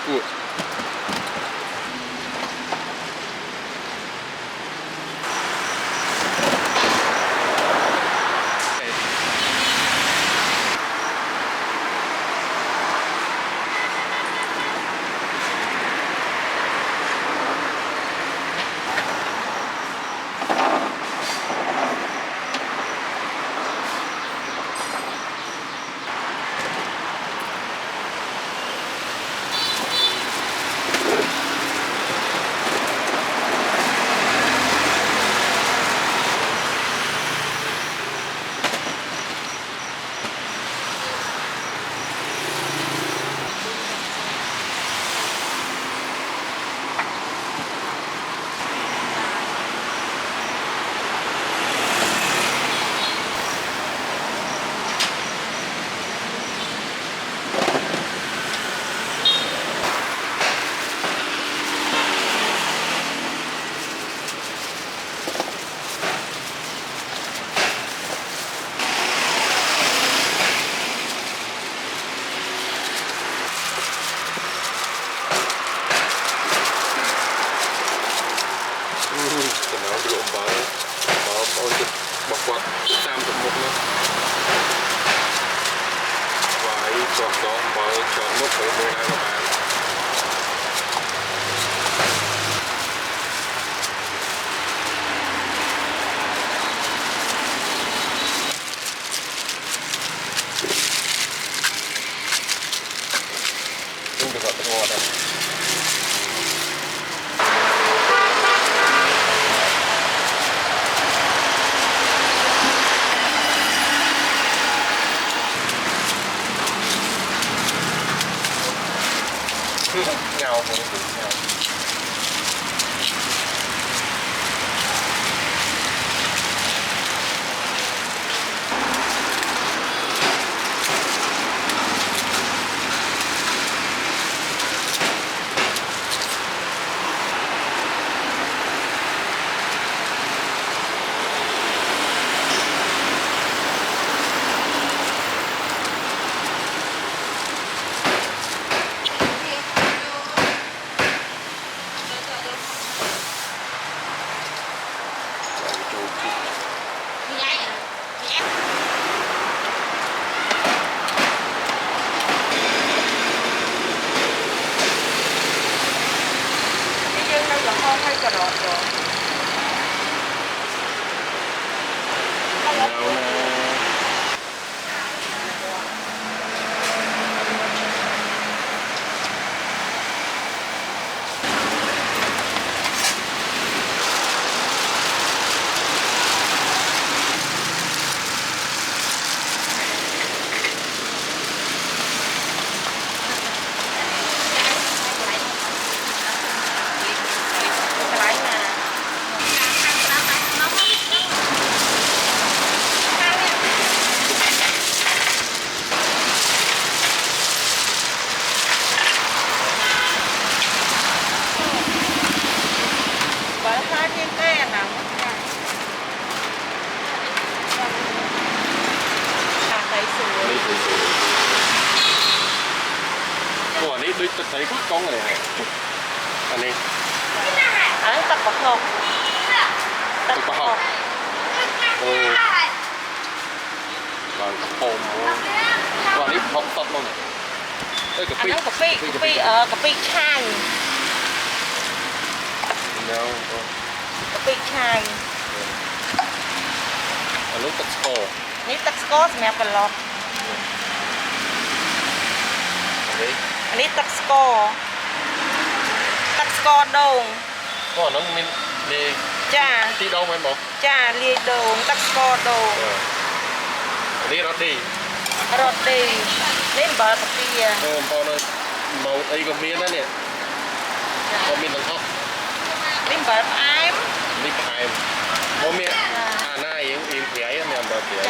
กูบอกว่าตามสมมุตินะไว้จอดล้อเบอร์จอดรถของโบราณประมาณซึ่งจะกดตะโกนนะเงาของถึงเงาให้กระโดดลงตัวนี้ด้วยตัดใส่กล้องเลยอันนี้ตัดปะหอกตัดปะหอกโอ้บางกระโปงตัวนี้พกตัดลงเนี่ยกะปิกะปิช่างแล้วกะปิช่างอันนู้นตัดสโกนี่ตัดสโกสแมปกันล็อกอันนี้ตักสกอโด่งก็น้องมินเลียจ้าที่โด่งไหมบอกจ้าเลียโด่งตักสกอโด่งอันนี้รสดีเล่นบาร์ตะเกียพอเลยเมาไอ้ก็มีนั่นเนี่ยก็มีทั้งท็อปเล่นบาร์ไอม์นี่ไอม์โมเมียหน้ายังเพียร์เนี่ยบาร์เพียร์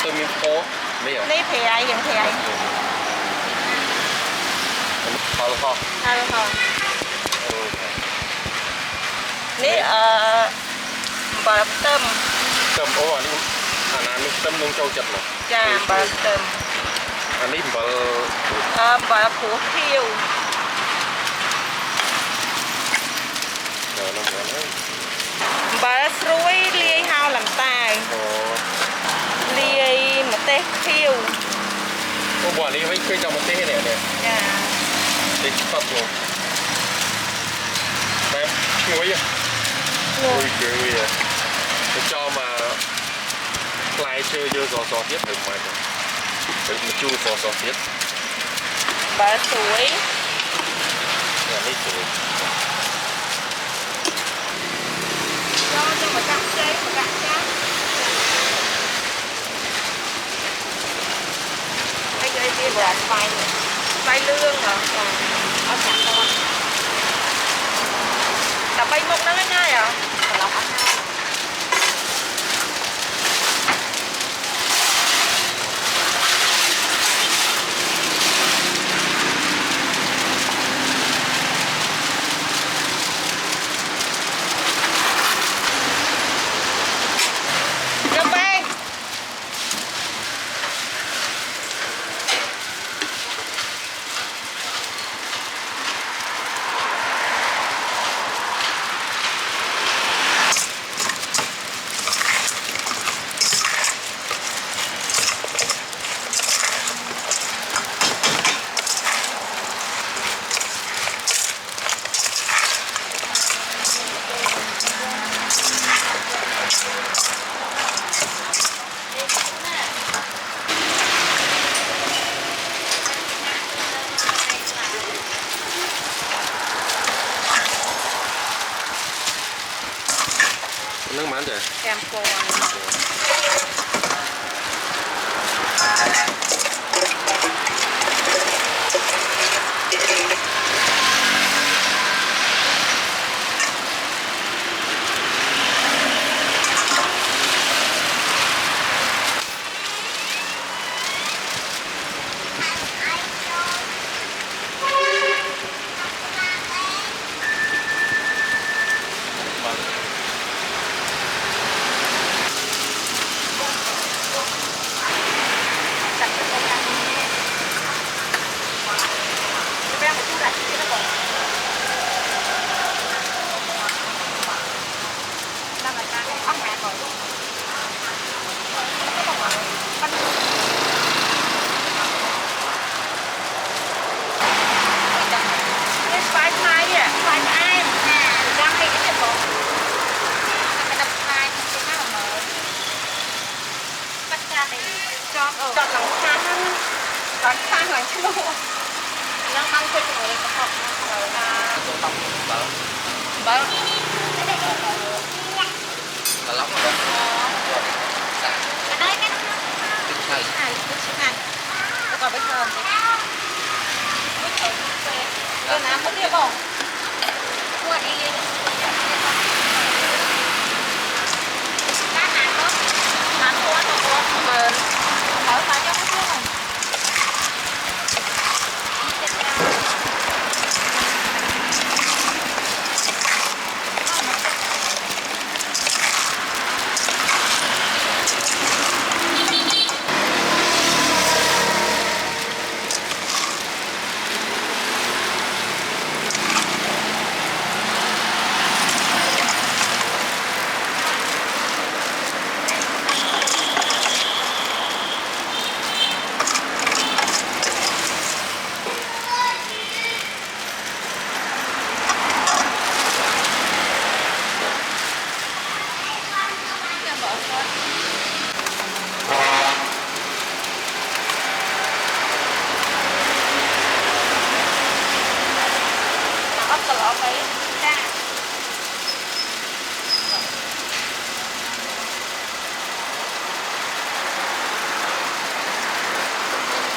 ตัวมีโป๊ะนี่เพียร์ยังเพียร์ฮัลโหลนี่บาร์เติมโอ้อันนี้อันนี้เติมลงเจ้าจัดนะจ้าบาร์เติมอันนี้บาร์ผัวเที่ยว nó ngon đấy bà suối lia hao làm tài lia mà tê phiêu ô quả này mấy cây trồng một thế này nè dạ để phát luôn em chuối à ui chuối à để cho mà lại chơi vô giò tiếp được mà để mà chu giò tiếp bà suối là lấy chuối cho mà cắt chế mà cắt chát bây giờ kia là xoay lương hả ở sẵn đâu là bay một nó ngay à lọc ăn ngay nước mắm rồi kem cồn chọn lòng khang là chua nó ăn quên rồi có học rồi là bơ là lóng rồi đó. đây cái Tinh xay. này còn bây giờ rồi làm mất đi không